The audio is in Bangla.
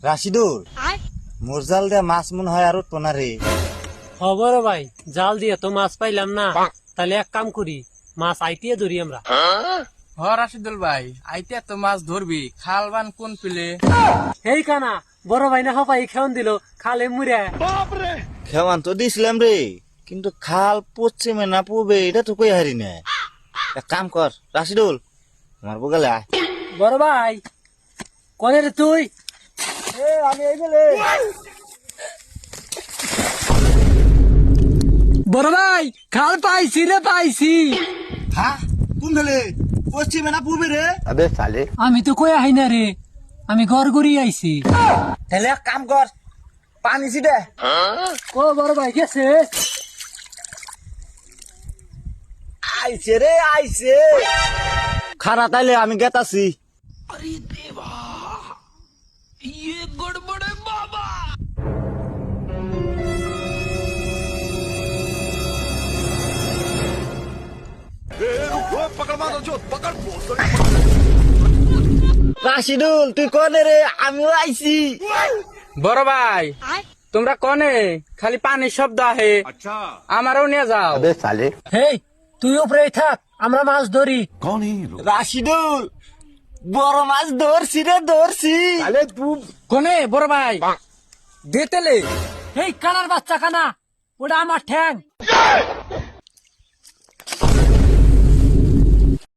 রাশিদুল মোর জাল দিয়ে মাছ মনে হয় আর উঠবো না রে। খবর ভাই, জাল দিয়ে তো মাছ পাইলাম না, তাহলে এক কাম করি, মাছ আইটিয়ে ধরি আমরা। হ রাশিদুল ভাই, আইতে তো মাছ ধরবি, খাল বান কোন পিলে? এই কানা বড় ভাই না হপাই খেউন দিল খালে মুড়ে। খেওয়ান তো দিছিলাম রে, কিন্তু খাল পশ্চিমে না পূবে এটা তো কই হারি না। এক কাম কর রাশিদুল, আমার বগালে আয়। বড় ভাই কনে রে তুই? আমি এই গেলে বড় ভাই খাল পাইছি রে, পাইছি। হ্যাঁ কোন গেলে? পশ্চিমে না পূবে রে? আমি তো কই আহি না রে, আমি ঘর ঘুরি আইছি। তাহলে এক কাম কর, পানি ছিটে। ও বড় ভাই গেছে? আইছে রে আইছে। খারা তাইলে আমি গেতাছি। রাশিদুল তুই কনে রে? আমিও আইছি। বড় ভাই তোমরা কনে? খালি পানির শব্দ আহে, আমারও নিয়ে যাও। হেই তুই উপরে থাক, আমরা মাছ ধরি। রাশিদুল বড় মাছ ধরছি রে, ধরছি। কনে বড় ভাই? দে তেলে। এই কানার বাচ্চা কানা, ওটা আমার ঠ্যাং।